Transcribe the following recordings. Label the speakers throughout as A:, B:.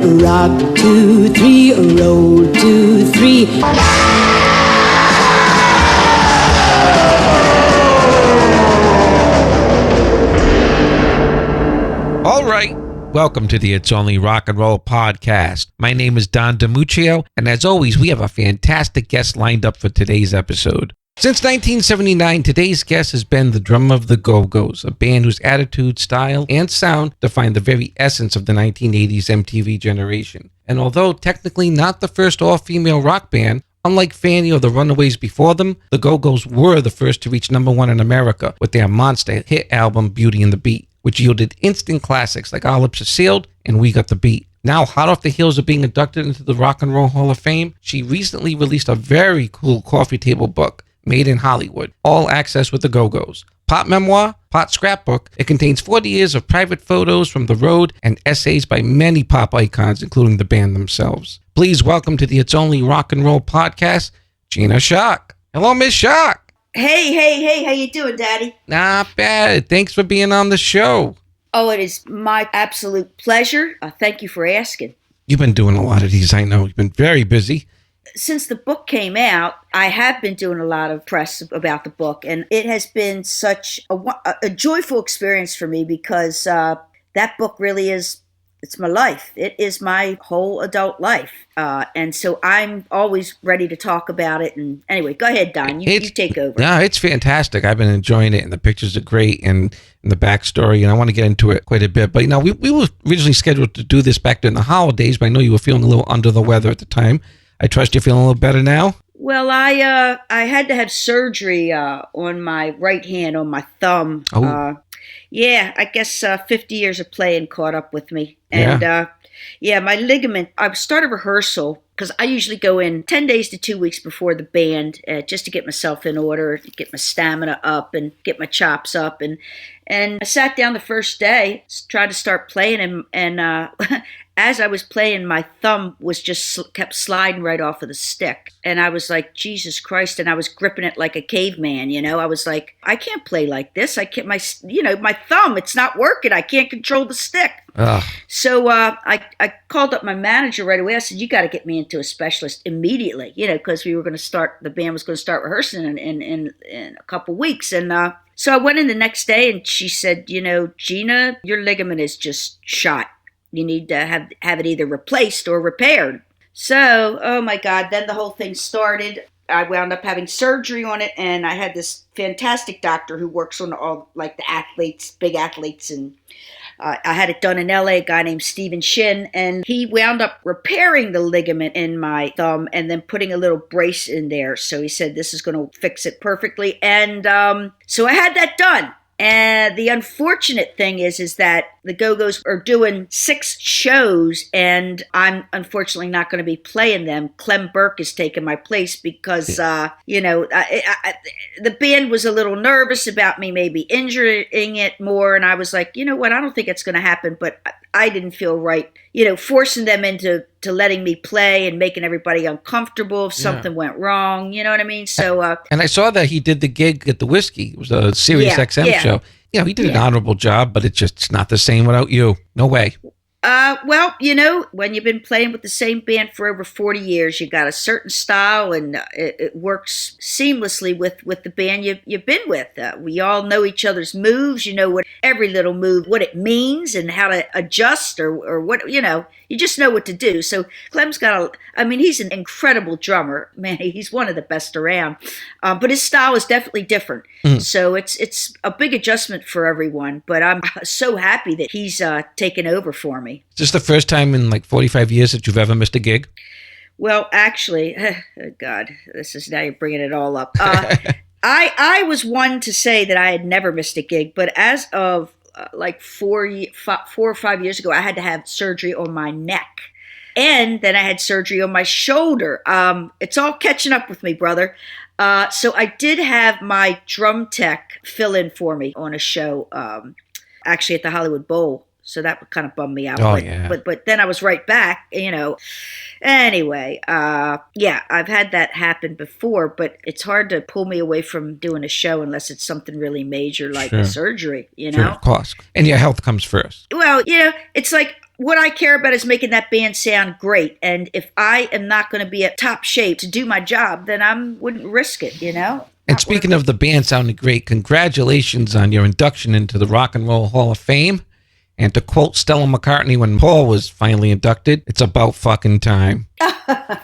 A: rock 2, 3, roll 2, 3.
B: All right. Welcome to the It's Only Rock and Roll podcast. My name is 𝗙𝗲𝗃𝗃, and as always, we have a fantastic guest lined up for today's episode. Since 1979, today's guest has been the drummer of the GoGos, a band whose attitude, style, and sound define the very essence of the 1980s MTV generation. And although technically not the first all-female rock band, unlike Fanny or the Runaways before them, the GoGos were the first to reach #1 in America with their monster hit album Beauty and the Beat, which yielded instant classics like 𝗙𝗲𝗋𝗄𝗃 𝗃 and We Got the Beat. Now, hot off the heels of being inducted into the Rock and Roll Hall of Fame, she recently released a very cool coffee table book, Made in Hollywood, all access with the GoGos. Pot Memoir, Pot Scrapbook. It contains 40 years of private photos from the road and essays by many pop icons, including the band themselves. Please welcome to the It's Only Rock and Roll podcast, Gina Schock. Hello, Miss Schock.
C: Hey, how you doing, Daddy?
B: Not bad. Thanks for being on the show.
C: Oh, it is my absolute pleasure. Thank you for asking.
B: You've been doing a lot of these, I know. You've been very busy.
C: Since the book came out, I have been doing a lot of press about the book, and it has been such a joyful experience for me because that book really is, it's my life. It is my whole adult life. And so I'm always ready to talk about it. And anyway, go ahead, Don. You take over.
B: No, it's fantastic. I've been enjoying it, and the pictures are great, and the backstory, and I want to get into it quite a bit. But, you know, we were originally scheduled to do this back during the holidays, but I know you were feeling a little under the weather at the time. I trust you're feeling a little better now?
C: Well, I had to have surgery on my right hand, on my thumb.
B: Oh.
C: Yeah, I guess 50 years of playing caught up with me. And my ligament, I started rehearsal because I usually go in 10 days to 2 weeks before the band just to get myself in order, to get my stamina up and get my chops up. And I sat down the first day, tried to start playing, and as I was playing, my thumb was just kept sliding right off of the stick. And I was like, Jesus Christ. And I was gripping it like a caveman, you know. I was like, I can't play like this. I can't, my thumb, it's not working. I can't control the stick.
B: Ugh.
C: So I called up my manager right away. I said, you got to get me into a specialist immediately, you know, because the band was going to start rehearsing in a couple weeks. And so I went in the next day, and she said, you know, Gina, your ligament is just shot. You need to have it either replaced or repaired. So, oh my God, then the whole thing started. I wound up having surgery on it, and I had this fantastic doctor who works on all, like, the athletes, big athletes, and I had it done in LA, a guy named Steven Shin, and he wound up repairing the ligament in my thumb and then putting a little brace in there. So he said, this is going to fix it perfectly. And so I had that done. And the unfortunate thing is that the GoGos are doing 6 shows, and I'm unfortunately not going to be playing them. 𝗀𝗃𝗃𝗃 is taking my place because, the band was a little nervous about me maybe injuring it more. And I was like, you know what, I don't think it's going to happen, but I didn't feel right, forcing them into letting me play and making everybody uncomfortable if something went wrong. You know what I mean? So,
B: and I saw that he did the gig at the 𝗀̈sky. It was a Sirius XM show. You know, he did an honorable job, but it's not the same without you. No way.
C: Well, when you've been playing with the same band for over 40 years, you got a certain style, and it works seamlessly with the band you've been with. We all know each other's moves. You know what every little move, what it means, and how to adjust or what, you just know what to do. So 𝗀𝗃𝗃's he's an incredible drummer. Man, he's one of the best around. But his style is definitely different. Mm. So it's a big adjustment for everyone. But I'm so happy that he's taken over for me.
B: Is this the first time in like 45 years that you've ever missed a gig?
C: Well, actually, God, now you're bringing it all up. I was one to say that I had never missed a gig, but as of 4 or 5 years ago, I had to have surgery on my neck. And then I had surgery on my shoulder. It's all catching up with me, brother. So I did have my drum tech fill in for me on a show, actually at the Hollywood Bowl. So that would kind of bum me out. But then I was right back, Anyway, I've had that happen before, but it's hard to pull me away from doing a show unless it's something really major like a surgery,
B: Sure, of course. And your health comes first.
C: Well, it's like what I care about is making that band sound great. And if I am not going to be at top shape to do my job, then I wouldn't risk it, you know?
B: And speaking of the band sounding great, congratulations on your induction into the Rock and Roll Hall of Fame. And to quote Stella McCartney when Paul was finally inducted, it's about fucking time.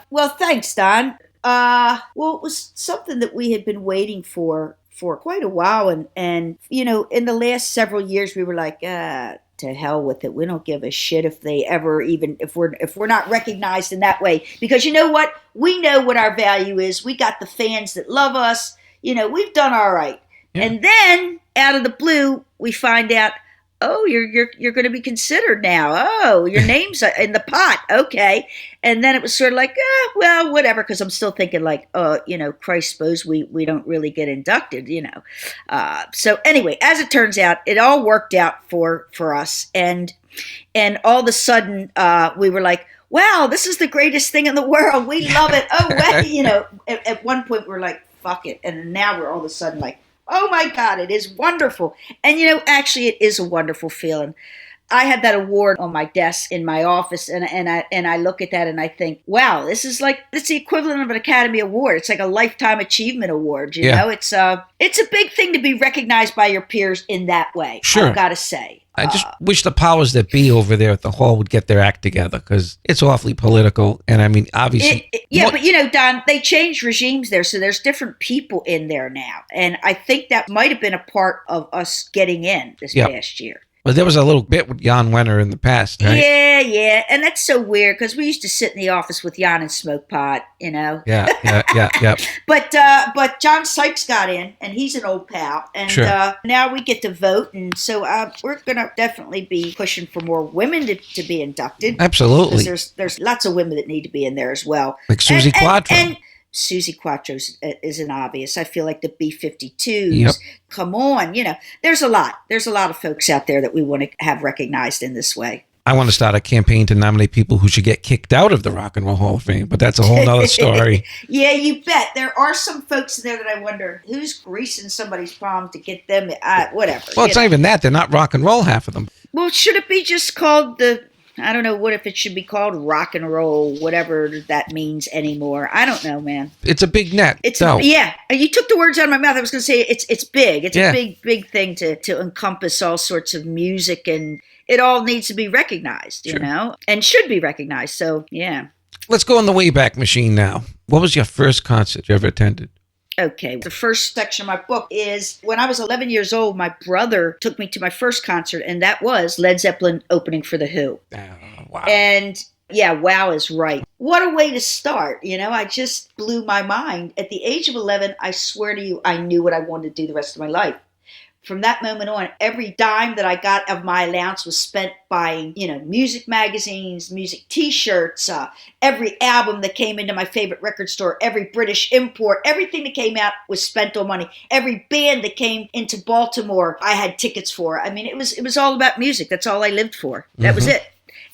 C: Well, thanks, Don. Well, it was something that we had been waiting for quite a while. And you know, in the last several years, we were like, to hell with it. We don't give a shit if they ever even, if we're not recognized in that way. Because you know what? We know what our value is. We got the fans that love us. You know, we've done all right. Yeah. And then out of the blue, we find out, oh, you're going to be considered now. Oh, your name's in the pot. Okay. And then it was sort of like, well, whatever. Because I'm still thinking like, you know, Christ suppose we don't really get inducted, you know. So anyway, as it turns out, it all worked out for us. And all of a sudden we were like, wow, this is the greatest thing in the world. We love it. Oh, well, you know, at one point we were like, fuck it. And now we're all of a sudden like, oh my God, it is wonderful. And you know, actually it is a wonderful feeling. I had that award on my desk in my office and I look at that and I think, wow, this is like, it's the equivalent of an Academy Award. It's like a lifetime achievement award, you know? It's a big thing to be recognized by your peers in that way. Sure. I've got to say.
B: I just wish the powers that be over there at the hall would get their act together because it's awfully political. And I mean, obviously.
C: But you know, Don, they changed regimes there. So there's different people in there now. And I think that might have been a part of us getting in this past year.
B: Well, there was a little bit with Jan Wenner in the past, right?
C: Yeah. And that's so weird because we used to sit in the office with Jan and smoke pot, you know?
B: Yeah.
C: But John Sykes got in, and he's an old pal. And now we get to vote. And so we're going to definitely be pushing for more women to be inducted.
B: Absolutely.
C: There's lots of women that need to be in there as well.
B: Like 𝗀𝗧𝗏𝗏.
C: And 𝗀𝗧𝗏𝗏 is an obvious. I feel like the B-52s.
B: Yep.
C: Come on, you know, there's a lot of folks out there that we want to have recognized in this way.
B: I want to start a campaign to nominate people who should get kicked out of the Rock and Roll Hall of Fame, but that's a whole nother story.
C: Yeah, you bet. There are some folks in there that I wonder who's greasing somebody's palm to get them, whatever.
B: Well, it's not even that. They're not rock and roll, half of them.
C: Well, should it be just called I don't know, what if it should be called rock and roll, whatever that means anymore. I don't know, man.
B: It's a big net.
C: Yeah. You took the words out of my mouth. I was going to say it's big. It's a big thing to encompass all sorts of music, and it all needs to be recognized, you know, and should be recognized. So, yeah.
B: Let's go on the Wayback Machine now. What was your first concert you ever attended?
C: Okay, the first section of my book is when I was 11 years old, my brother took me to my first concert, and that was Led Zeppelin opening for The Who.
B: Wow.
C: And yeah, wow is right. What a way to start. You know, I just blew my mind. At the age of 11, I swear to you, I knew what I wanted to do the rest of my life. From that moment on, every dime that I got of my allowance was spent buying, you know, music magazines, music T-shirts, every album that came into my favorite record store, every British import, everything that came out was spent on money. Every band that came into Baltimore, I had tickets for. I mean, it was all about music. That's all I lived for. That was it.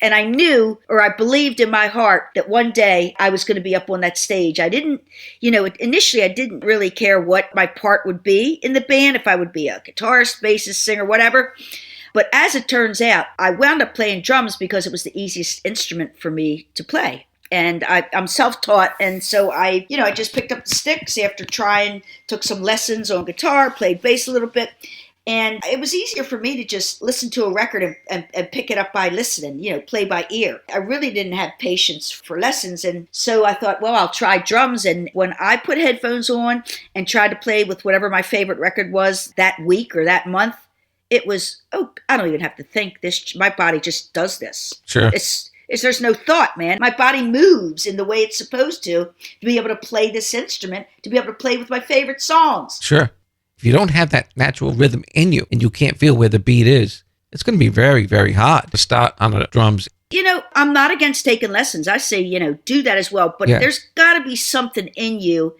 C: And I knew, or I believed in my heart, that one day I was going to be up on that stage. I didn't, you know, initially I didn't really care what my part would be in the band, if I would be a guitarist, bassist, singer, whatever. But as it turns out, I wound up playing drums because it was the easiest instrument for me to play. And I'm self-taught, and so I just picked up the sticks after took some lessons on guitar, played bass a little bit. And it was easier for me to just listen to a record and pick it up by listening, you know, play by ear. I really didn't have patience for lessons. And so I thought, well, I'll try drums. And when I put headphones on and tried to play with whatever my favorite record was that week or that month, it was, I don't even have to think. My body just does this.
B: Sure.
C: There's no thought, man. My body moves in the way it's supposed to be able to play this instrument, to be able to play with my favorite songs.
B: Sure. If you don't have that natural rhythm in you and you can't feel where the beat is, it's going to be very, very hard to start on the drums.
C: You know, I'm not against taking lessons. I say, you know, do that as well. But there's got to be something in you.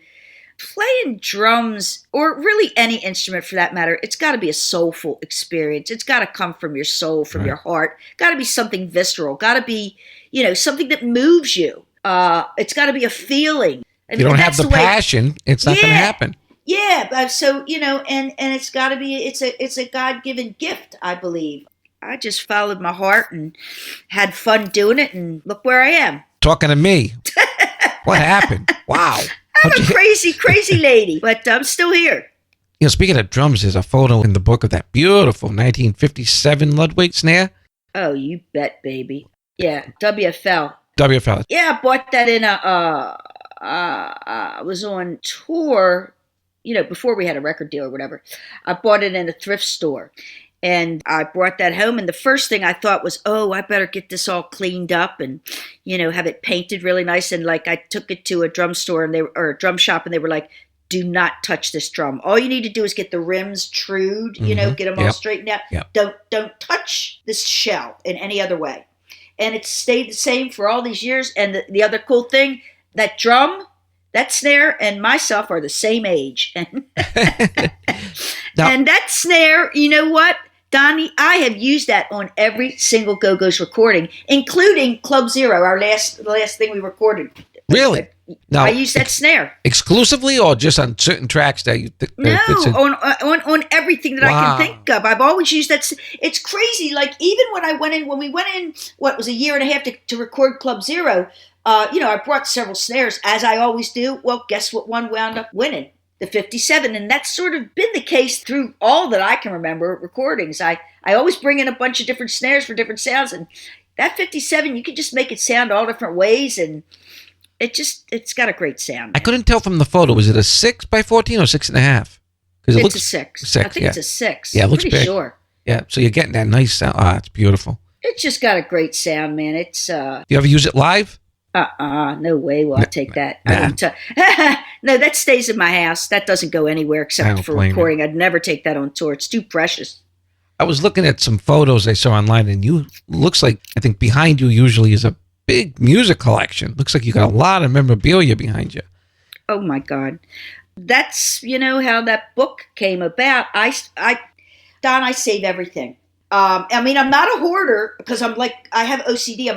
C: Playing drums, or really any instrument for that matter, it's got to be a soulful experience. It's got to come from your soul, from your heart. Got to be something visceral. Got to be, you know, something that moves you. It's got to be a feeling.
B: If you don't have the passion, it's not going to happen.
C: Yeah, so, you know, and it's got to be, it's a God-given gift, I believe. I just followed my heart and had fun doing it, and look where I am.
B: Talking to me. What happened? Wow.
C: I'm a crazy, crazy lady, but I'm still here.
B: You know, speaking of drums, there's a photo in the book of that beautiful 1957 Ludwig Snare.
C: Oh, you bet, baby. Yeah, 𝗲𝗃𝗃𝗃.
B: 𝗷𝗃𝗃𝗃.
C: Yeah, I bought that in I was on tour, before we had a record deal or whatever. I bought it in a thrift store. And I brought that home, and the first thing I thought was, oh, I better get this all cleaned up and, have it painted really nice. And like I took it to a drum store or a drum shop, and they were like, do not touch this drum. All you need to do is get the rims trued, get them all straightened out.
B: Yep.
C: Don't touch this shell in any other way. And it's stayed the same for all these years. And the other cool thing, that drum, that snare, and myself are the same age.
B: Now,
C: and that snare, you know what, Donnie, I have used that on every single GoGos recording, including 𝗙𝗪𝗃𝗃, the last thing we recorded.
B: really? Now,
C: I use that snare.
B: Exclusively, or just on certain tracks that you?
C: No, on everything that I can think of. I've always used that. It's crazy. Like even when we went in, what was a year and a half to record 𝗙𝗪𝗃𝗃. I brought several snares, as I always do. Well, guess what one wound up winning? The 57. And that's sort of been the case through all that I can remember recordings. I always bring in a bunch of different snares for different sounds. And that 57, you can just make it sound all different ways. And it's got a great sound.
B: I couldn't tell from the photo. Was it a 6x14 or 6.5? Because
C: it's a 6. I think
B: yeah.
C: It's a 6.
B: Yeah, it looks
C: pretty
B: big.
C: Sure.
B: Yeah, so you're getting that nice sound. It's beautiful.
C: It's just got a great sound, man. It's
B: You ever use it live?
C: No way will I take that. No, that stays in my house. That doesn't go anywhere except for recording. I'd never take that on tour. It's too precious.
B: I was looking at some photos I saw online, and looks like, I think behind you usually is a big music collection. Looks like you got a lot of memorabilia behind you.
C: Oh my God. That's, how that book came about. Don, I save everything. I'm not a hoarder because I have OCD.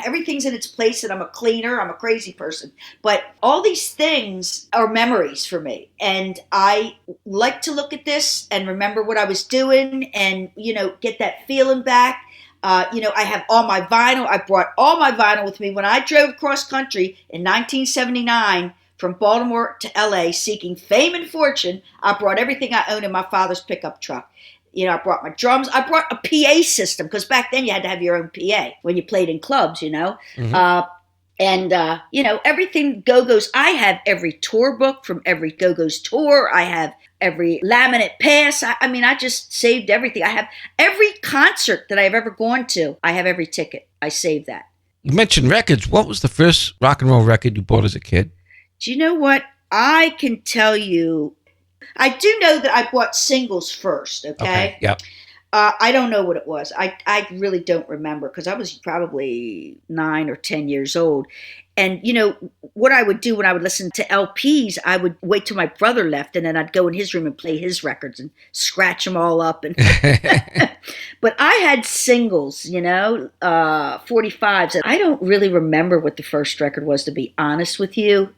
C: Everything's in its place, and I'm a cleaner. I'm a crazy person. But all these things are memories for me. And I like to look at this and remember what I was doing and, get that feeling back. I have all my vinyl. I brought all my vinyl with me when I drove cross country in 1979 from Baltimore to LA seeking fame and fortune. I brought everything I owned in my father's pickup truck. I brought my drums. I brought a PA system because back then you had to have your own PA when you played in clubs, Mm-hmm. Everything GoGos. I have every tour book from every GoGos tour. I have every laminate pass. I just saved everything. I have every concert that I've ever gone to. I have every ticket. I saved that.
B: You mentioned records. What was the first rock and roll record you bought as a kid?
C: Do you know what? I can tell you. I do know that I bought singles first, okay?
B: Yep.
C: I don't know what it was. I really don't remember because I was probably 9 or 10 years old. And, what I would do when I would listen to LPs, I would wait till my brother left, and then I'd go in his room and play his records and scratch them all up. And But I had singles, 45s. And I don't really remember what the first record was, to be honest with you.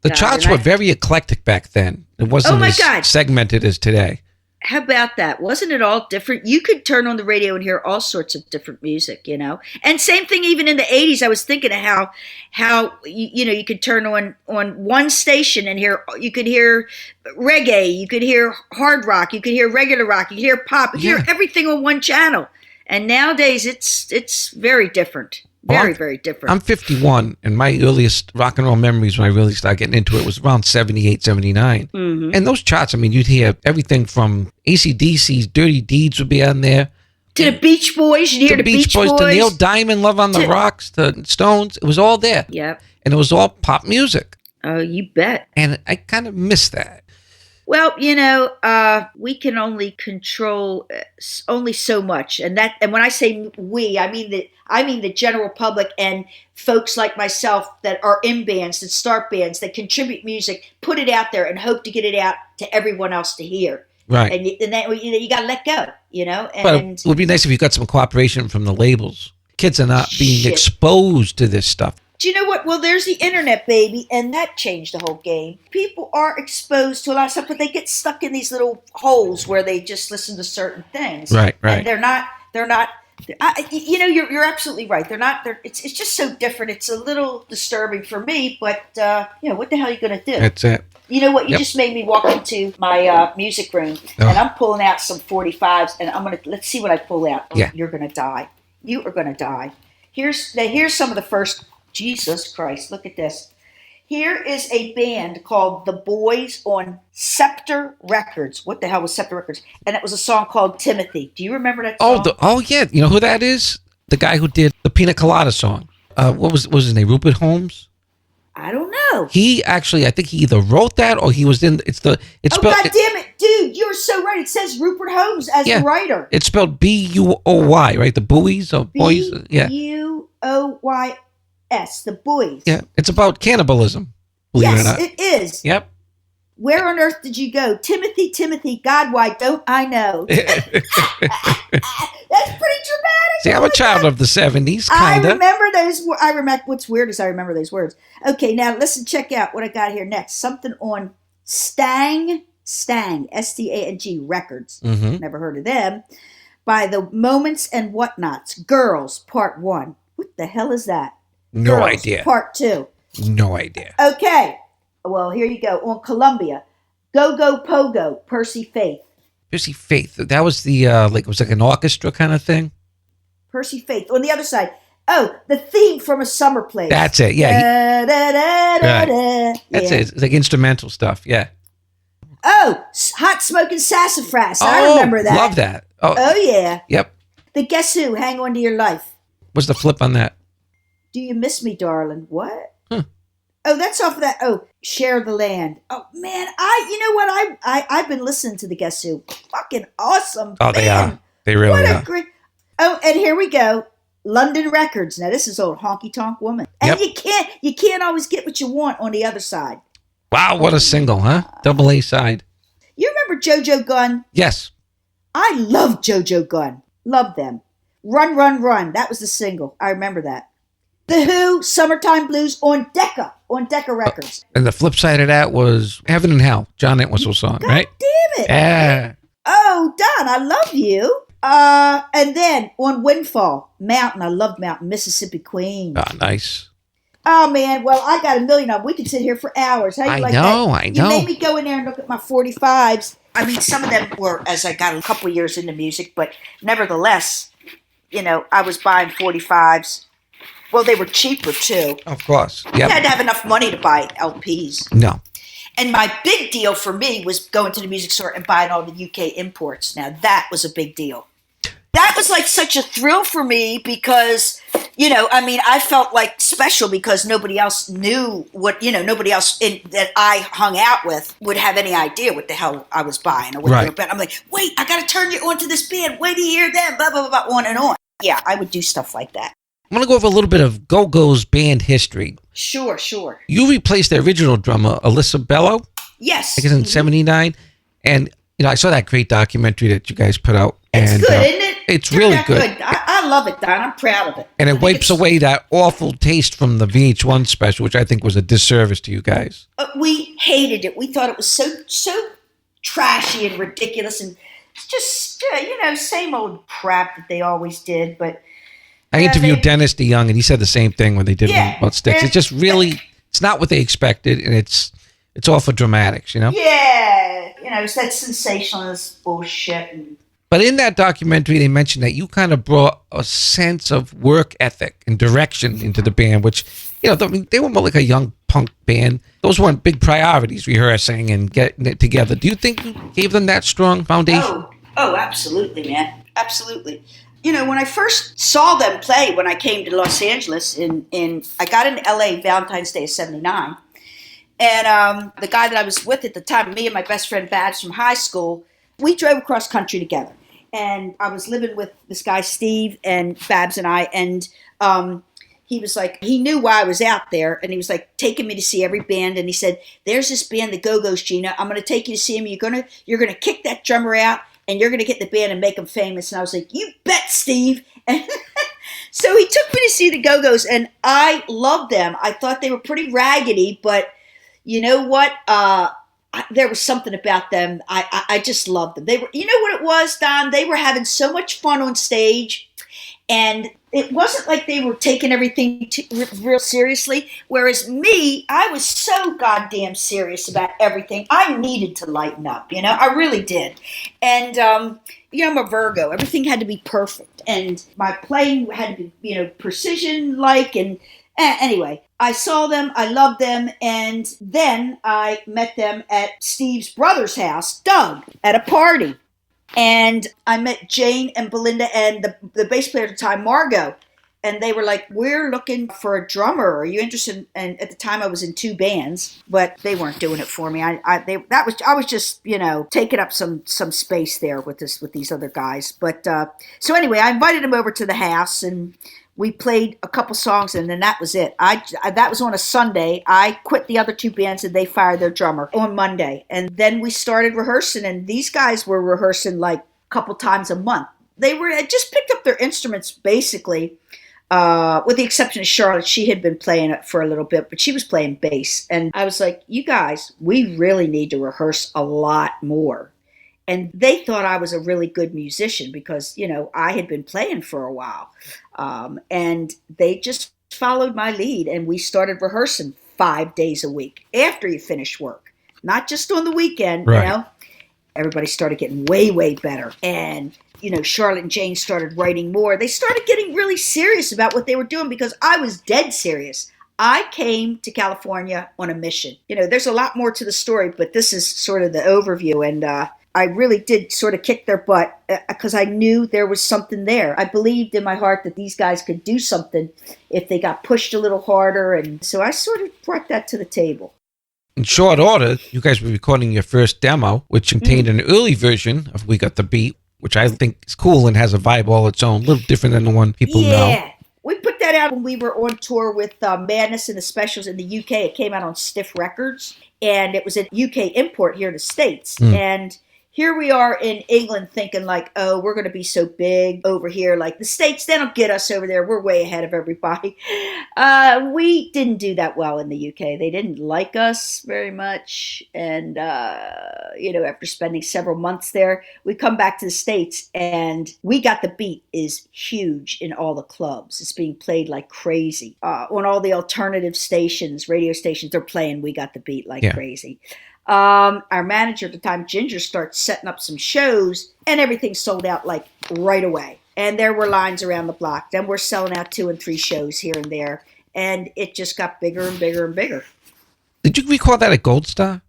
B: The charts were very eclectic back then. It wasn't segmented as today.
C: How about that? Wasn't it all different? You could turn on the radio and hear all sorts of different music, And same thing even in the 80s. I was thinking of how you could turn on one station and you could hear reggae, you could hear hard rock, you could hear regular rock, you could hear pop, you could hear everything on one channel. And nowadays it's very different. Very different. I'm
B: 51, and my earliest rock and roll memories when I really started getting into it was around 78, 79.
C: Mm-hmm.
B: And those charts, you'd hear everything from AC/DC's Dirty Deeds would be on there.
C: To the Beach Boys, you'd hear the Beach Boys.
B: To Neil Diamond, Love on the Rocks, to Stones. It was all there.
C: Yep.
B: And it was all pop music.
C: Oh, you bet.
B: And I kind of miss that.
C: Well, we can only control only so much, and when I say we, I mean the general public and folks like myself that are in bands, that start bands, that contribute music, put it out there, and hope to get it out to everyone else to hear.
B: Right.
C: And then you got to let go, And
B: but it would be nice if you got some cooperation from the labels. Kids are not being exposed to this stuff.
C: Do you know what? Well, there's the internet, baby, and that changed the whole game. People are exposed to a lot of stuff, but they get stuck in these little holes where they just listen to certain things.
B: Right.
C: And they're not. You're absolutely right. It's just so different. It's a little disturbing for me, but what the hell are you going to do?
B: That's it.
C: You know what? You just made me walk into my music room, and I'm pulling out some 45s, and let's see what I pull out.
B: Yeah.
C: You're going to die. You are going to die. Here's some of the first. Jesus Christ, look at this. Here is a band called The Boys on Scepter Records. What the hell was Scepter Records? And it was a song called 𝗏𝗢𝗲. Do you remember that song?
B: Oh, yeah. You know who that is? The guy who did the 𝗃𝗀𝗃𝗃 song. What was his name? Rupert Holmes?
C: I don't know.
B: He actually, I think he either wrote that or he was in. It's
C: God damn it, dude! You're so right. It says Rupert Holmes as the writer.
B: It's spelled B-U-O-Y, right? The Bowies or Boys. Yeah.
C: B-U-O-Y. The Boys.
B: Yeah, it's about cannibalism. Believe it or not.
C: It is.
B: Yep.
C: Where on earth did you go? 𝗏𝗢𝗃, God, why don't I know? That's pretty dramatic.
B: See, I'm a child of the 70s, kind of.
C: I remember those. What's weird is I remember those words. Okay, now listen, check out what I got here next. Something on Stang, S-T-A-N-G Records.
B: Mm-hmm.
C: Never heard of them. By the Moments and Whatnots. Girls, Part 1. What the hell is that?
B: No
C: Girls,
B: idea.
C: Part 2.
B: No idea.
C: Okay. Well, here you go. On Columbia, Go Pogo, 𝗲𝗄cy Faith.
B: 𝗲𝗄cy Faith. That was the it was like an orchestra kind of thing.
C: 𝗲𝗄cy Faith. On the other side, the theme from A Summer Place.
B: That's it. Yeah. That's it. It's like instrumental stuff. Yeah.
C: Oh, Hot Smoking Sassafras. I remember that.
B: Love that.
C: Oh yeah.
B: Yep.
C: The Guess Who, Hang On to Your Life.
B: What's the flip on that?
C: Do You Miss Me, Darling? What?
B: Huh.
C: Oh, that's off of that. Oh, Share the Land. Oh man, you know what? I've been listening to the Guess Who. Fucking awesome.
B: Oh, they are. They really are.
C: Great. Oh, and here we go. London Records. Now this is old Honky Tonk Woman. And you can't always get what you want on the other side.
B: Wow, what a single, huh? Double A side.
C: You remember JoJo Gunn?
B: Yes.
C: I love JoJo Gunn. Love them. Run, Run, Run. That was the single. I remember that. The Who, Summertime Blues on Decca Records.
B: And the flip side of that was Heaven and Hell, John Entwistle's song,
C: God
B: right?
C: Damn it.
B: Yeah.
C: Oh, Don, I love you. And then on Windfall, Mountain. I love Mountain, Mississippi Queen.
B: Oh, nice.
C: Oh, man. Well, I got a million of them. We could sit here for hours. How you like that?
B: I know.
C: You made me go in there and look at my 45s. I mean, some of them were as I got a couple years into music, but nevertheless, I was buying 45s. Well, they were cheaper, too.
B: Of course.
C: You had to have enough money to buy LPs.
B: No.
C: And my big deal for me was going to the music store and buying all the UK imports. Now, that was a big deal. That was like such a thrill for me because, I felt like special because nobody else knew nobody else that I hung out with would have any idea what the hell I was buying or what they were buying. I'm like, wait, I got to turn you on to this band. Wait to hear them, blah, blah, blah, blah, on and on. Yeah, I would do stuff like that.
B: I'm going to go over a little bit of GoGos band history.
C: Sure.
B: You replaced the original drummer, 𝗚𝗏𝗶𝗏𝗏.
C: Yes.
B: I guess in 79. And, I saw that great documentary that you guys put out.
C: It's good, isn't it?
B: It's really good.
C: I love it, Don. I'm proud of it.
B: And it wipes away that awful taste from the VH1 special, which I think was a disservice to you guys.
C: We hated it. We thought it was so trashy and ridiculous and just, same old crap that they always did. But
B: I interviewed Dennis DeYoung, and he said the same thing when they did one about Styx. It's just really, it's not what they expected, and it's all for dramatics,
C: Yeah, it's that sensationalist bullshit.
B: But in that documentary, they mentioned that you kind of brought a sense of work ethic and direction into the band, which, they were more like a young punk band. Those weren't big priorities, rehearsing and getting it together. Do you think you gave them that strong foundation?
C: Oh, absolutely, man. Absolutely. When I first saw them play when I came to Los Angeles, I got in LA Valentine's Day of 79. And the guy that I was with at the time, me and my best friend Babs from high school, we drove across country together. And I was living with this guy, Steve, and Babs and I. And he was like, he knew why I was out there. And he was like taking me to see every band. And he said, there's this band, the GoGos, Gina. I'm going to take you to see them. You're gonna kick that drummer out. And you're going to get the band and make them famous. And I was like, you bet, Steve. So he took me to see the Go-Go's, and I loved them. I thought they were pretty raggedy, but you know what? There was something about them. I just loved them. They were, you know what it was, Don? They were having so much fun on stage, and it wasn't like they were taking everything real seriously. Whereas me, I was so goddamn serious about everything. I needed to lighten up, you know? I really did. And, you know, I'm a Virgo. Everything had to be perfect. And my playing had to be, you know, precision-like. And anyway, I saw them. I loved them. And then I met them at Steve's brother's house, Doug, at a party. And I met Jane and Belinda and the bass player at the time, Margot. And they were like, we're looking for a drummer. Are you interested? And at the time I was in 2 bands, but they weren't doing it for me. I was just, you know, taking up some space there with these other guys. But so anyway, I invited them over to the house, and we played a couple songs, and then that was it. That was on a Sunday. I quit the other 2 bands, and they fired their drummer on Monday. And then we started rehearsing, and these guys were rehearsing like a couple times a month. They had just picked up their instruments, basically, with the exception of Charlotte. She had been playing it for a little bit, but she was playing bass. And I was like, you guys, we really need to rehearse a lot more. And they thought I was a really good musician because, you know, I had been playing for a while. And they just followed my lead, and we started rehearsing 5 days a week after you finish work, not just on the weekend. Right. You know, everybody started getting way, way better. And, you know, Charlotte and Jane started writing more. They started getting really serious about what they were doing because I was dead serious. I came to California on a mission. You know, there's a lot more to the story, but this is sort of the overview. And, I really did sort of kick their butt because I knew there was something there. I believed in my heart that these guys could do something if they got pushed a little harder. And so I sort of brought that to the table.
B: In short order, you guys were recording your first demo, which contained an early version of We Got the Beat, which I think is cool and has a vibe all its own, a little different than the one people know.
C: Yeah. We put that out when we were on tour with Madness and the Specials in the UK. It came out on Stiff Records, and it was an UK import here in the States. And here we are in England thinking like, oh, we're going to be so big over here. Like the States, they don't get us over there. We're way ahead of everybody. We didn't do that well in the UK. They didn't like us very much. And, you know, after spending several months there, we come back to the States, and We Got the Beat is huge in all the clubs. It's being played like crazy. On all the alternative stations, radio stations, they're playing We Got the Beat like crazy. Our manager at the time, Ginger, starts setting up some shows, and everything sold out like right away. And there were lines around the block. Then we're selling out 2 and 3 shows here and there. And it just got bigger and bigger and bigger.
B: Did you record that at Gold Star?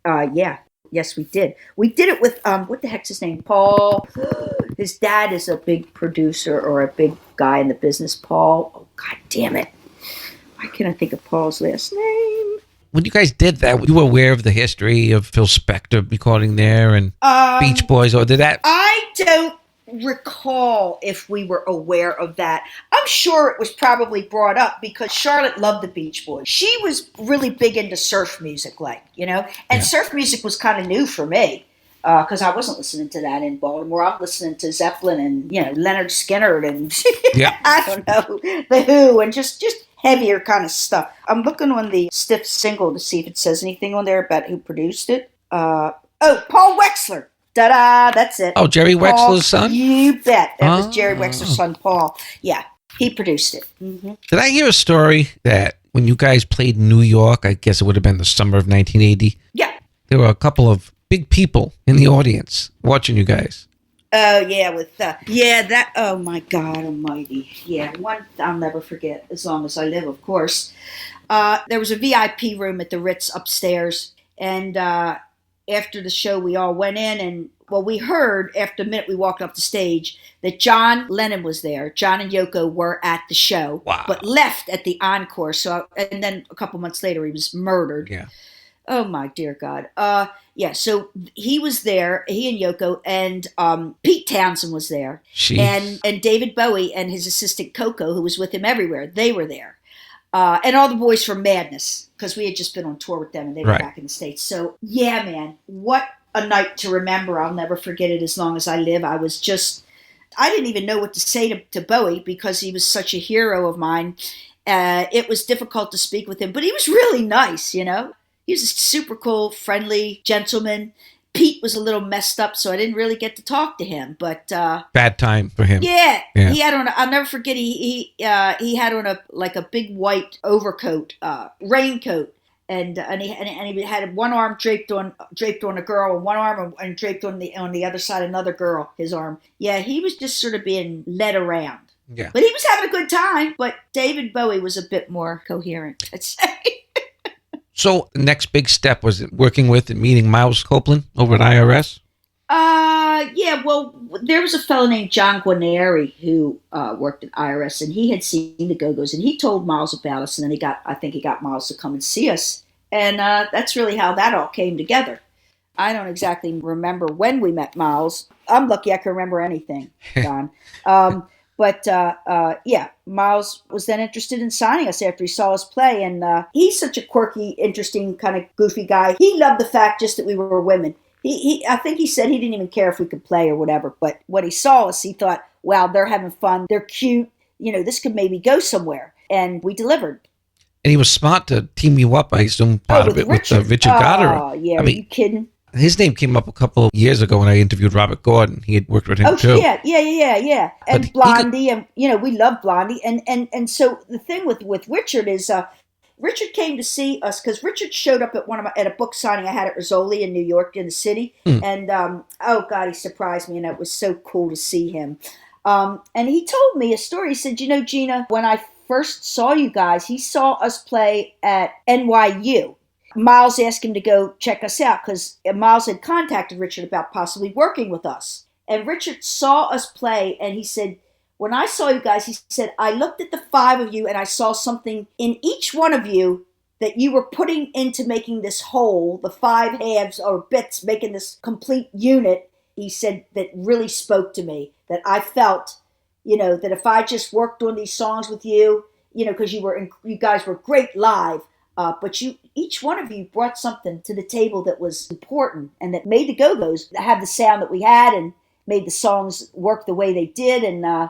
C: Yeah. Yes, we did. We did it with, what the heck's his name? Paul. His dad is a big producer or a big guy in the business. Paul. Oh, God damn it. Why can't I think of Paul's last name?
B: When you guys did that, you were aware of the history of Phil Spector recording there and Beach Boys, or did that?
C: I don't recall if we were aware of that. I'm sure it was probably brought up because Charlotte loved the Beach Boys. She was really big into surf music, like, you know, and surf music was kind of new for me because I wasn't listening to that in Baltimore. I'm listening to Zeppelin and, you know, Leonard Skinner and I don't know, The Who, and just heavier kind of stuff. I'm looking on the Stiff single to see if it says anything on there about who produced it. Paul Wexler. Ta-da, that's it.
B: Oh, Jerry Wexler's son?
C: You bet. That was Jerry Wexler's son, Paul. Yeah, he produced it. Mm-hmm.
B: Did I hear a story that when you guys played in New York, I guess it would have been the summer of 1980?
C: Yeah.
B: There were a couple of big people in the audience watching you guys.
C: Oh, yeah, with that, oh my God almighty. Yeah, one I'll never forget, as long as I live, of course. There was a VIP room at the Ritz upstairs, and after the show, we all went in, and, well, we heard, after a minute we walked up the stage, that John Lennon was there. John and Yoko were at the show, but left at the encore, and then a couple months later, he was murdered.
B: Yeah.
C: Oh, my dear God. So he was there, he and Yoko, and Pete Townsend was there.
B: Jeez.
C: And David Bowie and his assistant Coco, who was with him everywhere, they were there. And all the boys from Madness, because we had just been on tour with them, and they were back in the States. So, yeah, man, what a night to remember. I'll never forget it as long as I live. I was just I didn't even know what to say to Bowie because he was such a hero of mine. It was difficult to speak with him, but he was really nice, He was a super cool, friendly gentleman. Pete was a little messed up, so I didn't really get to talk to him. But
B: bad time for him.
C: Yeah. He had on. I'll never forget. He had on a big white overcoat, raincoat, and he had one arm draped on a girl, and one arm and draped on the other side another girl. His arm. Yeah, he was just sort of being led around.
B: Yeah.
C: But he was having a good time. But David Bowie was a bit more coherent, I'd say.
B: So the next big step was working with and meeting Miles Copeland over at IRS?
C: Yeah, well, there was a fellow named John Guarneri who worked at IRS, and he had seen the GoGos, and he told Miles about us, and then I think he got Miles to come and see us. And that's really how that all came together. I don't exactly remember when we met Miles. I'm lucky I can remember anything, Don. But Miles was then interested in signing us after he saw us play. And he's such a quirky, interesting, kind of goofy guy. He loved the fact just that we were women. I think he said he didn't even care if we could play or whatever. But when he saw us, he thought, wow, they're having fun. They're cute. This could maybe go somewhere. And we delivered. And
B: he was smart to team you up, I assume, part of it
C: Richard.
B: With Richard Goddard.
C: Oh, yeah. Are you kidding?
B: His name came up a couple of years ago when I interviewed Robert Gordon. He had worked with him too.
C: Yeah. And Blondie, and we love Blondie. And so the thing with Richard is Richard came to see us because Richard showed up at a book signing I had at Rizzoli in New York in the city. And he surprised me, and it was so cool to see him. And he told me a story. He said, Gina, when I first saw you guys, he saw us play at NYU. Miles asked him to go check us out because Miles had contacted Richard about possibly working with us. And Richard saw us play, and he said, when I saw you guys, he said, I looked at the five of you and I saw something in each one of you that you were putting into making this whole, the five halves or bits, making this complete unit. He said that really spoke to me, that I felt, that if I just worked on these songs with you, because you guys were great live, but each one of you brought something to the table that was important and that made the GoGos have the sound that we had and made the songs work the way they did. And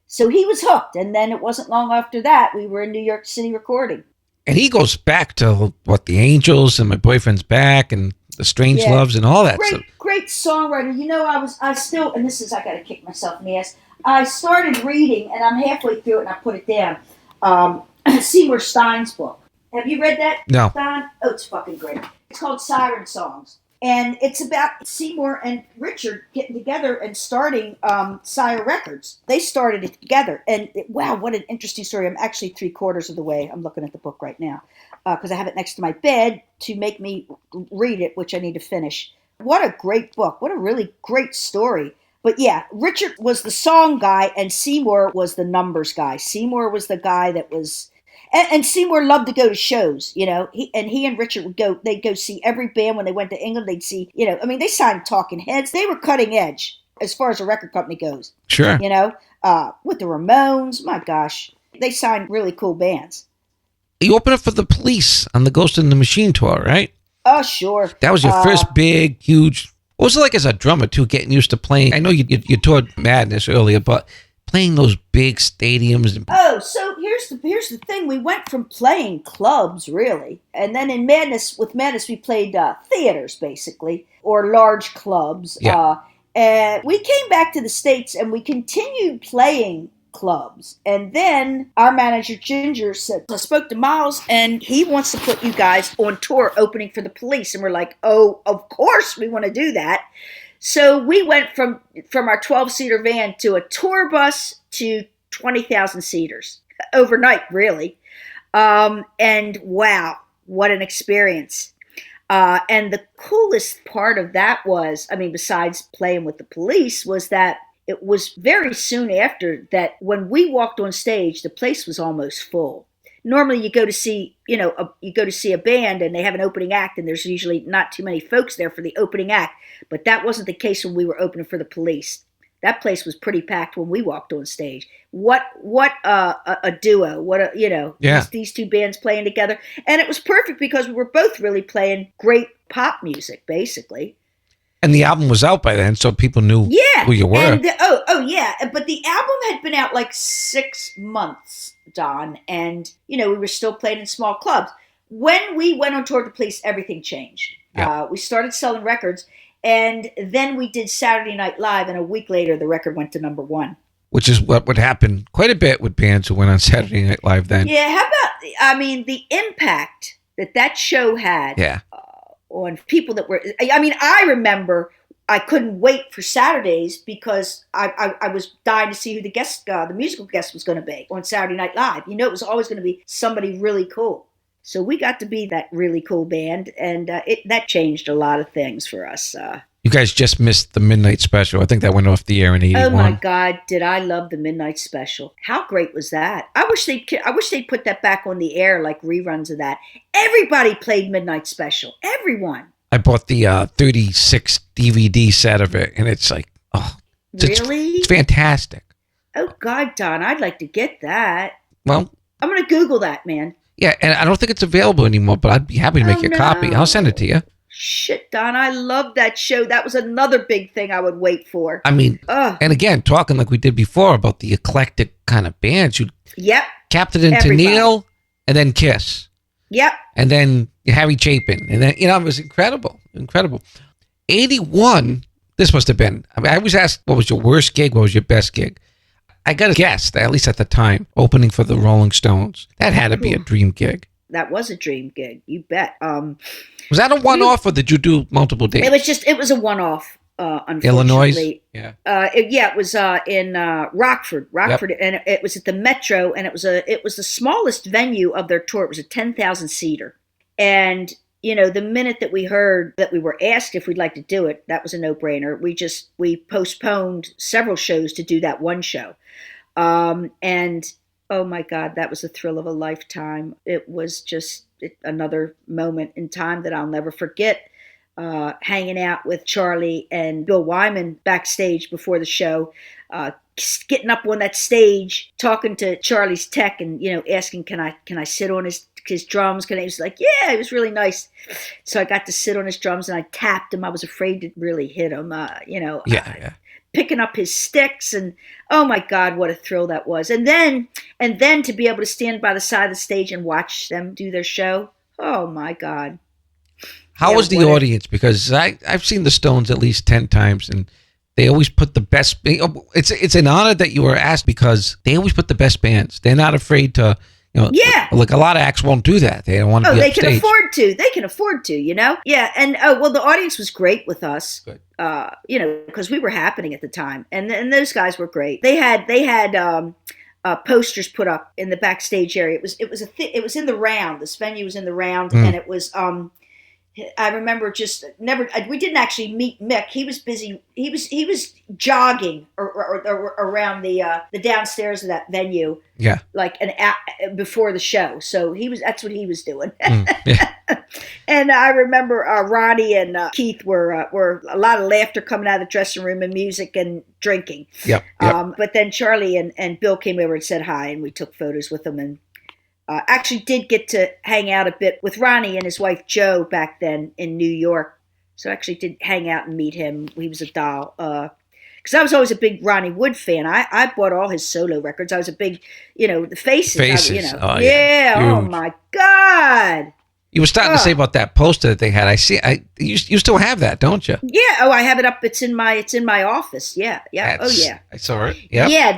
C: so he was hooked. And then it wasn't long after that, we were in New York City recording.
B: And he goes back to the Angels and My Boyfriend's Back and the Strange Loves and all that stuff. Great
C: songwriter. I still, and this is, I got to kick myself in the ass. I started reading, and I'm halfway through it, and I put it down. Seymour Stein's book. Have you read that,
B: No.
C: Don? Oh, it's fucking great. It's called Siren Songs. And it's about Seymour and Richard getting together and starting Sire Records. They started it together. And wow, what an interesting story. I'm actually 3/4 of the way. I'm looking at the book right now because I have it next to my bed to make me read it, which I need to finish. What a great book. What a really great story. But yeah, Richard was the song guy and Seymour was the numbers guy. Seymour was the guy that was... And Seymour loved to go to shows, He and Richard they'd go see every band when they went to England. They'd see, they signed Talking Heads. They were cutting edge as far as a record company goes.
B: Sure.
C: With the Ramones, my gosh, they signed really cool bands.
B: You opened up for the Police on the Ghost in the Machine tour, right?
C: Oh, sure.
B: That was your first big, huge... What was it like as a drummer, too, getting used to playing? I know you toured Madness earlier, but... playing those big stadiums.
C: Oh, so here's the thing. We went from playing clubs, really. And then in Madness, we played theaters, basically, or large clubs.
B: Yeah.
C: And we came back to the States and we continued playing clubs. And then our manager, Ginger, said, I spoke to Miles and he wants to put you guys on tour opening for the Police. And we're like, oh, of course we want to do that. So we went from our 12-seater van to a tour bus to 20,000 seaters overnight, really. And wow, what an experience. And the coolest part of that was, besides playing with the Police, was that it was very soon after that when we walked on stage, the place was almost full. Normally you go to see, a band and they have an opening act and there's usually not too many folks there for the opening act. But that wasn't the case when we were opening for the Police. That place was pretty packed when we walked on stage. What a duo. These two bands playing together. And it was perfect because we were both really playing great pop music, basically.
B: And the album was out by then, so people knew who you were.
C: And yeah. But the album had been out like 6 months, Don. And, we were still playing in small clubs. When we went on tour with the Police, everything changed.
B: Yeah.
C: We started selling records. And then we did Saturday Night Live. And a week later, the record went to number 1.
B: Which is what would happen quite a bit with bands who went on Saturday Night Live then.
C: Yeah, how about, the impact that show had on people that were, I remember I couldn't wait for Saturdays because I was dying to see who the musical guest was going to be on Saturday Night Live. It was always going to be somebody really cool. So we got to be that really cool band, and that changed a lot of things for us.
B: You guys just missed the Midnight Special. I think that went off the air in 81.
C: Oh my God, did I love the Midnight Special. How great was that? I wish they'd put that back on the air, like reruns of that. Everybody played Midnight Special. Everyone.
B: I bought the 36 DVD set of it, and it's like,
C: really?
B: It's fantastic.
C: Oh God, Don, I'd like to get that.
B: Well,
C: I'm going to Google that, man.
B: Yeah, and I don't think it's available anymore, but I'd be happy to make you a copy. I'll send it to you.
C: Shit, Don, I love that show. That was another big thing I would wait for.
B: And again, talking like we did before about the eclectic kind of bands. You capped it into Neil, and then Kiss.
C: Yep.
B: And then Harry Chapin. And then, it was incredible. 81, this must have been, I was asked, what was your worst gig? What was your best gig? I got to guess, at least at the time, opening for the Rolling Stones. That had to be a dream gig.
C: That was a dream gig. You bet.
B: Was that a one-off, or did you do multiple dates?
C: It was a one-off, unfortunately.
B: Illinois? Yeah.
C: It was in Rockford,
B: Yep.
C: and it was at the Metro, and it was the smallest venue of their tour. It was a 10,000-seater. And, the minute that we heard that we were asked if we'd like to do it, that was a no-brainer. We postponed several shows to do that one show. And oh my God, that was a thrill of a lifetime. It was just another moment in time that I'll never forget. Hanging out with Charlie and Bill Wyman backstage before the show, getting up on that stage, talking to Charlie's tech, and asking, can I sit on his drums? He was like, yeah, it was really nice. So I got to sit on his drums, and I tapped him. I was afraid to really hit him. Picking up his sticks, and oh my God, what a thrill that was. And then to be able to stand by the side of the stage and watch them do their show. Oh my God.
B: How was the audience? Because I've seen the Stones at least 10 times, and they always put the best. It's an honor that you were asked, because they always put the best bands. They're not afraid to, like a lot of acts won't do that. They don't want to be upstage.
C: They can afford to, Yeah, and the audience was great with us.
B: Good.
C: Because we were happening at the time, and those guys were great. They had posters put up in the backstage area. It was in the Round. This venue was in the Round, and it was I remember we didn't actually meet Mick. He was busy. He was jogging around the downstairs of that venue.
B: Yeah.
C: Like before the show. So that's what he was doing.
B: Yeah.
C: And I remember Ronnie and Keith were a lot of laughter coming out of the dressing room, and music and drinking.
B: Yep.
C: But then Charlie and Bill came over and said hi, and we took photos with them, and actually did get to hang out a bit with Ronnie and his wife Jo back then in New York. So I actually did hang out and meet him. He was a doll. Because I was always a big Ronnie Wood fan. I bought all his solo records. I was a big, the Faces.
B: Faces.
C: Oh my God.
B: You were starting to say about that poster that they had. You still have that, don't you?
C: Yeah. Oh, I have it up. It's in my office. Yeah. Yeah.
B: I saw it. Yeah.
C: Yeah.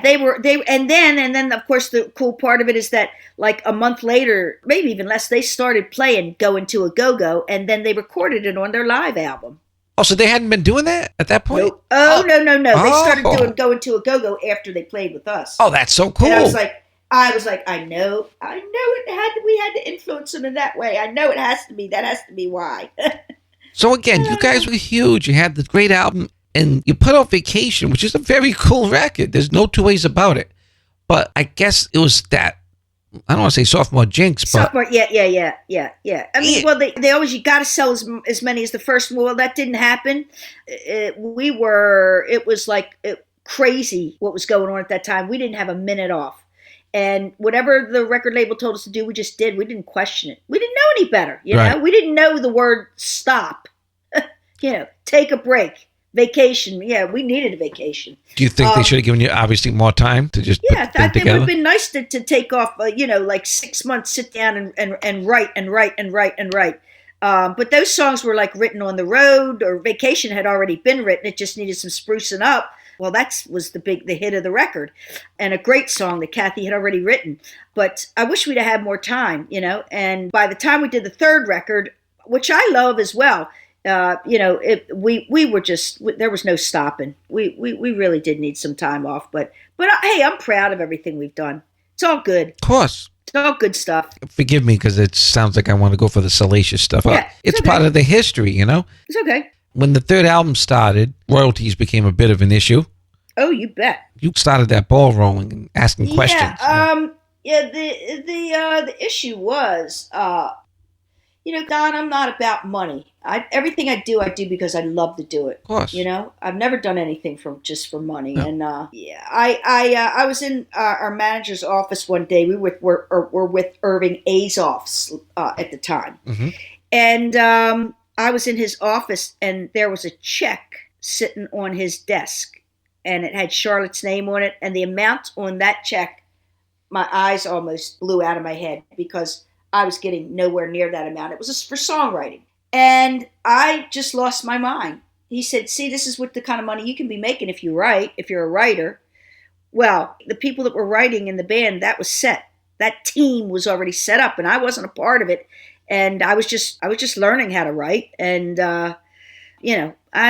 C: And then of course the cool part of it is that like a month later, maybe even less, they started playing Going to a Go-Go, and then they recorded it on their live album.
B: Oh, so they hadn't been doing that at that point?
C: Nope. No. They started doing Going to a Go-Go after they played with us.
B: Oh, that's so cool.
C: And I was like, I know we had to influence them in that way. I know it has to be. That has to be why.
B: So again, you guys were huge. You had the great album, and you put out Vacation, which is a very cool record. There's no two ways about it. But I guess it was that, I don't want to say sophomore jinx, but...
C: Sophomore, yeah. I mean, well, they always, you got to sell as many as the first one. Well, that didn't happen. It was like crazy what was going on at that time. We didn't have a minute off. And whatever the record label told us to do, we just did. We didn't question it. We didn't know any better, you know? We didn't know the word stop. take a break. Vacation. Yeah, we needed a vacation.
B: Do you think they should have given you obviously more time to just put the thing
C: it would
B: together?
C: have been nice to take off, like 6 months, sit down and write. But those songs were like written on the road, or Vacation had already been written. It just needed some sprucing up. Well, that was the hit of the record, and a great song that 𝗙𝗧𝗃 had already written. But I wish we'd have had more time, and by the time we did the third record, which I love as well, we were just, there was no stopping. We really did need some time off, but hey, I'm proud of everything we've done. It's all good.
B: Of course.
C: It's all good stuff.
B: Forgive me, because it sounds like I want to go for the salacious stuff.
C: Yeah,
B: it's
C: okay.
B: part of the history,
C: It's okay.
B: When the third album started, royalties became a bit of an issue.
C: Oh, you bet.
B: You started that ball rolling and asking questions.
C: The issue was, Don, I'm not about money. Everything I do because I love to do it.
B: Of course.
C: I've never done anything just for money. No. And I was in our manager's office one day. We were with 𝗙𝗃𝗃𝗍𝗃 at the time.
B: Mm-hmm.
C: And I was in his office, and there was a check sitting on his desk, and it had Charlotte's name on it, and the amount on that check, my eyes almost blew out of my head, because I was getting nowhere near that amount. It was just for songwriting. And I just lost my mind. He said, see, this is what the kind of money you can be making if you write, if you're a writer. Well, the people that were writing in the band, that was set. That team was already set up, and I wasn't a part of it. And I was just learning how to write. And, I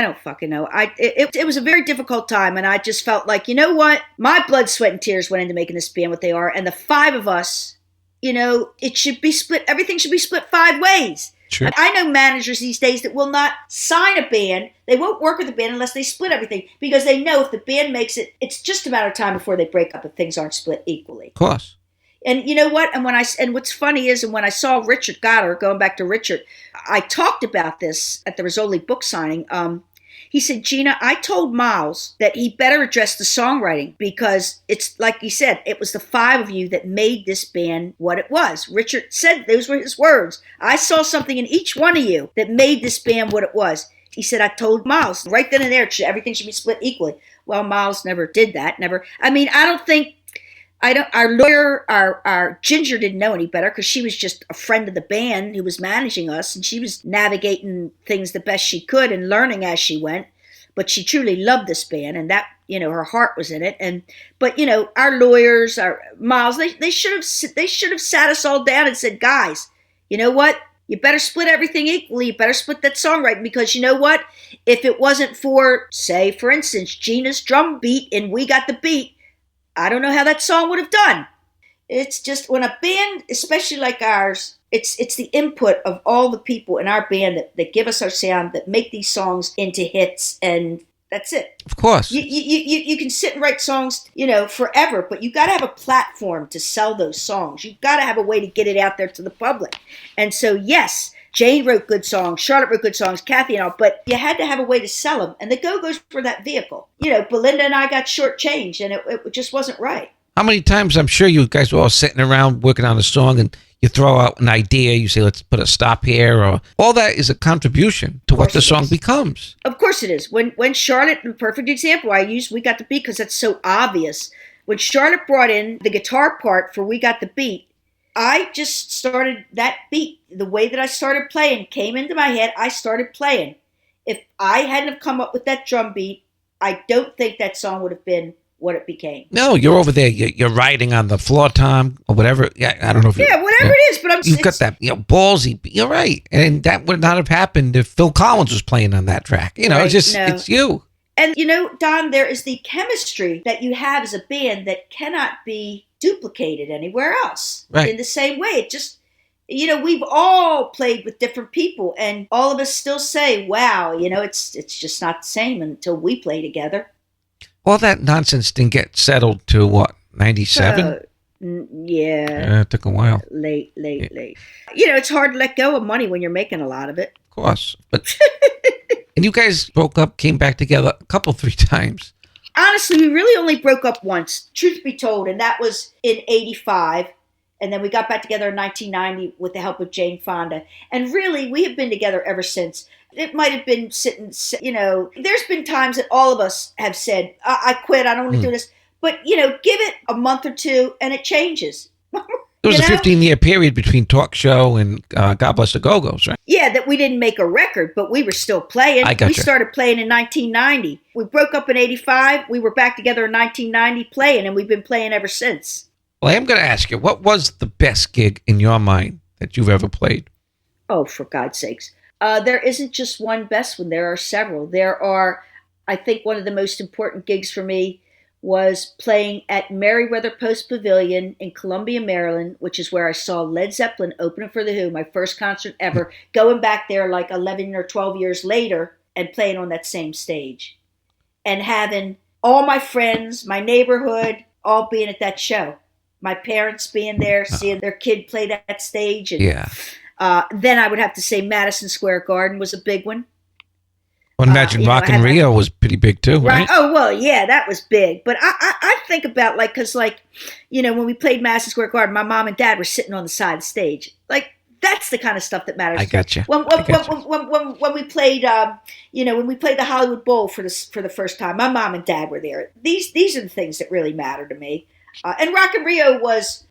C: don't fucking know. It was a very difficult time, and I just felt like, you know what? My blood, sweat, and tears went into making this band what they are. And the five of us, it should be split. Everything should be split 5 ways.
B: Sure.
C: I know managers these days that will not sign a band. They won't work with a band unless they split everything, because they know if the band makes it, it's just a matter of time before they break up if things aren't split equally.
B: Of course.
C: And you know what? And what's funny is, and when I saw Richard Goddard, going back to Richard, I talked about this at the Rizzoli book signing. He said, Gina, I told Miles that he better address the songwriting, because it's like he said, it was the 5 of you that made this band what it was. Richard said, those were his words. I saw something in each one of you that made this band what it was. He said, I told Miles right then and there, everything should be split equally. Well, Miles never did that. Never. I mean, our lawyer, our Ginger didn't know any better, because she was just a friend of the band who was managing us, and she was navigating things the best she could and learning as she went. But she truly loved this band, and that, her heart was in it. But our lawyers, our Miles, they should have sat us all down and said, guys, you know what? You better split everything equally. You better split that songwriting, because you know what? If it wasn't for, say, for instance, Gina's drum beat and We Got the Beat, I don't know how that song would have done. It's just, when a band, especially like ours, it's the input of all the people in our band that give us our sound, that make these songs into hits, and that's it.
B: Of course.
C: You can sit and write songs, forever, but you got to have a platform to sell those songs. You've got to have a way to get it out there to the public. And so, yes, Jane wrote good songs, Charlotte wrote good songs, 𝗙𝗧𝗃 and all, but you had to have a way to sell them. And the GoGos were that vehicle. Belinda and I got shortchanged, and it just wasn't right.
B: How many times, I'm sure you guys were all sitting around working on a song, and you throw out an idea, you say, let's put a stop here, or all that is a contribution to what the song becomes.
C: Of course it is. When Charlotte, a perfect example, I used We Got the Beat because that's so obvious. When Charlotte brought in the guitar part for We Got the Beat, I just started that beat. The way that I started playing came into my head. I started playing. If I hadn't have come up with that drum beat, I don't think that song would have been what it became.
B: No, you're over there. You're writing on the floor tom or whatever. Yeah, I don't know if
C: whatever it is. But
B: you've got that ballsy. You're right, and that would not have happened if Phil Collins was playing on that track.
C: Right,
B: it's you.
C: And Don, there is the chemistry that you have as a band that cannot be duplicated anywhere else.
B: Right.
C: In the same way, it just. We've all played with different people, and all of us still say, "Wow, it's just not the same until we play together."
B: All that nonsense didn't get settled to what, 97?
C: Yeah.
B: It took a while.
C: Late. It's hard to let go of money when you're making a lot of it.
B: Of course. But and you guys broke up, came back together a couple, 3 times.
C: Honestly, we really only broke up once, truth be told, and that was in 85. And then we got back together in 1990 with the help of Jane Fonda. And really, we have been together ever since. It might have been there's been times that all of us have said, I quit, I don't want to do this. But, give it a month or two and it changes.
B: There was a 15-year period between Talk Show and God Bless the GoGos, right?
C: Yeah, that we didn't make a record, but we were still playing.
B: I gotcha.
C: We started playing in 1990. We broke up in 85. We were back together in 1990 playing, and we've been playing ever since.
B: Well, I am going to ask you, what was the best gig in your mind that you've ever played?
C: Oh, for God's sakes. There isn't just one best one. There are several. There are, I think one of the most important gigs for me was playing at Merriweather Post Pavilion in Columbia, Maryland, which is where I saw Led Zeppelin opening for The Who, my first concert ever, going back there like 11 or 12 years later and playing on that same stage. And having all my friends, my neighborhood, all being at that show. My parents being there, seeing their kid play that stage. And, then I would have to say Madison Square Garden was a big one.
B: Well, imagine Rock in Rio was pretty big too, right?
C: Oh, well, yeah, that was big. But I think about because when we played Madison Square Garden, my mom and dad were sitting on the side of the stage. Like, that's the kind of stuff that matters.
B: I got you.
C: When we played, when we played the Hollywood Bowl for the first time, my mom and dad were there. These are the things that really matter to me. And Rock in Rio was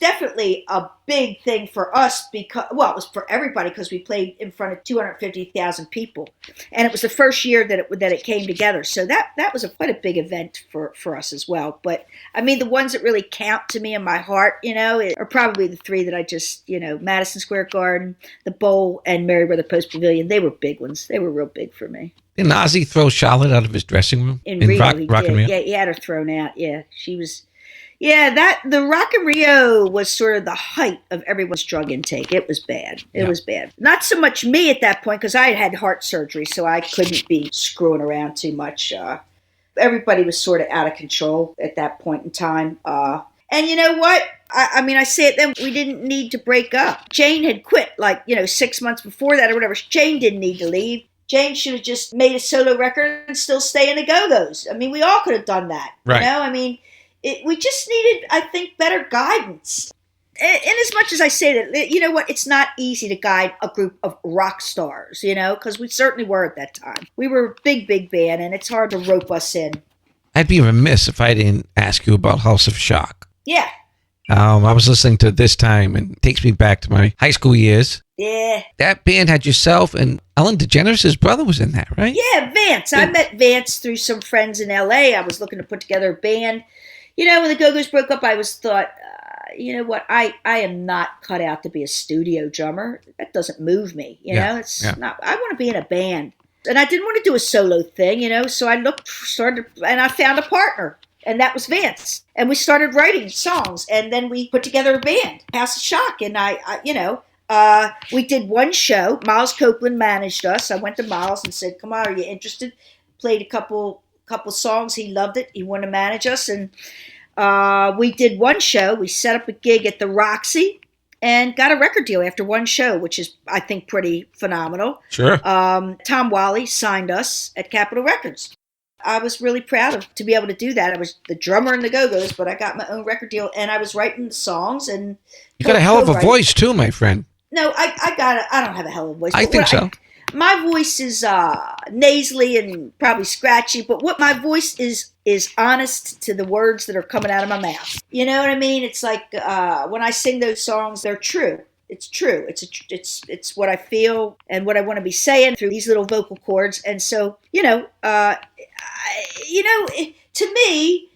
C: definitely a big thing for us because, well, it was for everybody because we played in front of 250,000 people, and it was the first year that it came together. So that was quite a big event for us as well. But I mean, the ones that really count to me in my heart, are probably the three that I just, Madison Square Garden, the Bowl, and Merriweather Post Pavilion. They were big ones. They were real big for me.
B: Didn't Ozzy throw Charlotte out of his dressing room
C: in Rio?
B: Rock in Rio?
C: Yeah, he had her thrown out. Yeah, she was. Yeah, the Rock in Rio was sort of the height of everyone's drug intake. It was bad. It was bad. Not so much me at that point because I had heart surgery, so I couldn't be screwing around too much. Everybody was sort of out of control at that point in time. And you know what? I say it then, we didn't need to break up. Jane had quit 6 months before that or whatever. Jane didn't need to leave. Jane should have just made a solo record and still stay in the GoGos. I mean, we all could have done that.
B: Right.
C: We just needed, I think, better guidance. And as much as I say that, you know what, it's not easy to guide a group of rock stars, because we certainly were at that time. We were a big, big band, and it's hard to rope us in.
B: I'd be remiss if I didn't ask you about House of Shock.
C: Yeah.
B: I was listening to This Time, and it takes me back to my high school years.
C: Yeah.
B: That band had yourself, and Ellen DeGeneres' brother was in that, right?
C: Yeah, Vance. I met Vance through some friends in L.A. I was looking to put together a band. When the GoGos broke up, I thought, you know what? I am not cut out to be a studio drummer. That doesn't move me. It's not. I want to be in a band, and I didn't want to do a solo thing. So I started, and I found a partner, and that was Vance. And we started writing songs, and then we put together a band, House of Shock. And we did one show. Miles Copeland managed us. I went to Miles and said, "Come on, are you interested?" Played a couple songs. He loved it. He wanted to manage us, and we did one show. We set up a gig at the 𝗀𝗏𝗏 and got a record deal after one show, which is, I think, pretty phenomenal.
B: Sure.
C: 𝗏𝗏𝗏𝗏 signed us at Capitol Records. I was really proud to be able to do that. I was the drummer in the GoGos, but I got my own record deal, and I was writing songs. And
B: you got a hell of a voice too, my friend.
C: No, I don't have a hell of a voice.
B: I think so.
C: My voice is nasally and probably scratchy, but what my voice is honest to the words that are coming out of my mouth. You know what I mean? It's like when I sing those songs, they're true. It's true. It's what I feel and what I want to be saying through these little vocal cords. And so, to me,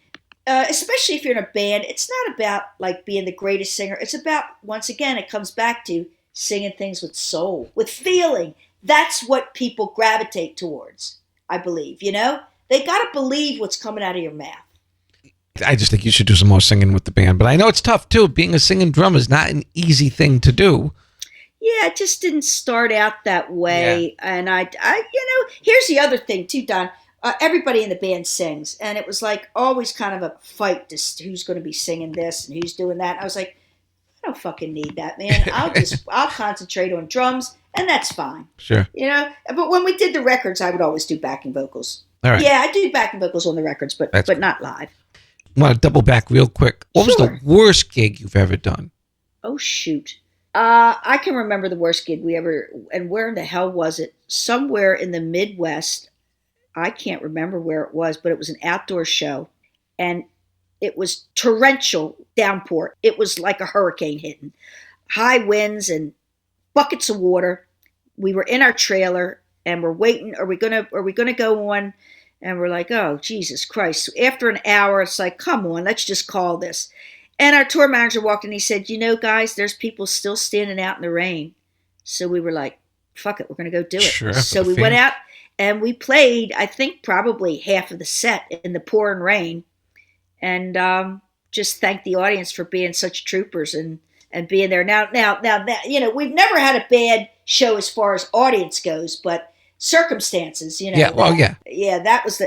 C: especially if you're in a band, it's not about being the greatest singer. It's about, once again, it comes back to singing things with soul, with feeling. That's what people gravitate towards, I believe. They got to believe what's coming out of your mouth.
B: I just think you should do some more singing with the band. But I know it's tough, too. Being a singing drummer is not an easy thing to do.
C: Yeah, it just didn't start out that way. Yeah. And here's the other thing, too, Don. Everybody in the band sings. And it was always kind of a fight to who's going to be singing this and who's doing that. And I was like, I don't fucking need that, man. I'll concentrate on drums, and that's fine.
B: Sure.
C: But when we did the records, I would always do backing vocals.
B: All right.
C: Yeah, I do backing vocals on the records, but not live.
B: I want to double back real quick. What was the worst gig you've ever done?
C: Oh, shoot. I can remember the worst gig we ever, and where in the hell was it? Somewhere in the Midwest. I can't remember where it was, but it was an outdoor show. And it was torrential downpour. It was like a hurricane hitting. High winds and buckets of water. We were in our trailer and we're waiting. Are we gonna go on? And we're like, oh, Jesus Christ. After an hour, it's like, come on, let's just call this. And our tour manager walked in and he said, you know, guys, there's people still standing out in the rain. So we were like, fuck it, we're going to go do it.
B: Sure,
C: so we went out and we played, I think, probably half of the set in the pouring rain. And just thank the audience for being such troopers and being there. Now, you know, we've never had a bad show as far as audience goes, but circumstances, you know.
B: Yeah, well, yeah.
C: Yeah, that was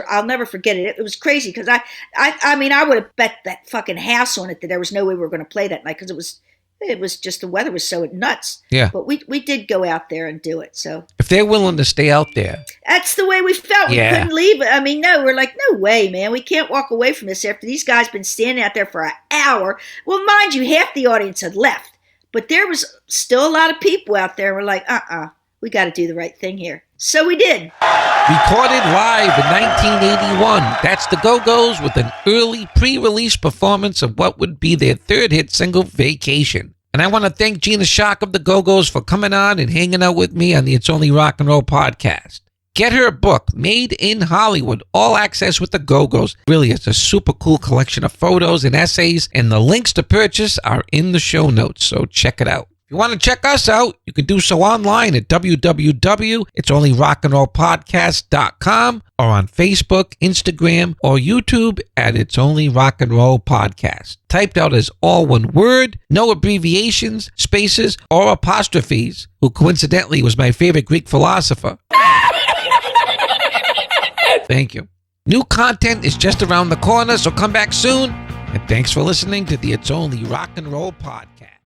C: I'll never forget it. It was crazy because I mean, I would have bet that fucking house on it that there was no way we were going to play that night because it was just the weather was so nuts.
B: Yeah.
C: But we did go out there and do it. So
B: if they're willing to stay out there,
C: that's the way we felt.
B: Yeah.
C: We couldn't leave it. I mean, no, we're like, no way, man. We can't walk away from this after these guys been standing out there for an hour. Well, mind you, half the audience had left, but there was still a lot of people out there. We're like, we got to do the right thing here. So we did.
B: Recorded live in 1981, that's the Go-Go's with an early pre-release performance of what would be their third hit single, Vacation. And I want to thank Gina Schock of the Go-Go's for coming on and hanging out with me on the It's Only Rock and Roll podcast. Get her book, Made in Hollywood, All Access with the Go-Go's. Really, it's a super cool collection of photos and essays, and the links to purchase are in the show notes, so check it out. If you want to check us out, you can do so online at www.itsonlyrockandrollpodcast.com or on Facebook, Instagram, or YouTube at It's Only Rock and Roll Podcast. Typed out as all one word, no abbreviations, spaces, or apostrophes, who coincidentally was my favorite Greek philosopher. Thank you. New content is just around the corner, so come back soon. And thanks for listening to the It's Only Rock and Roll Podcast.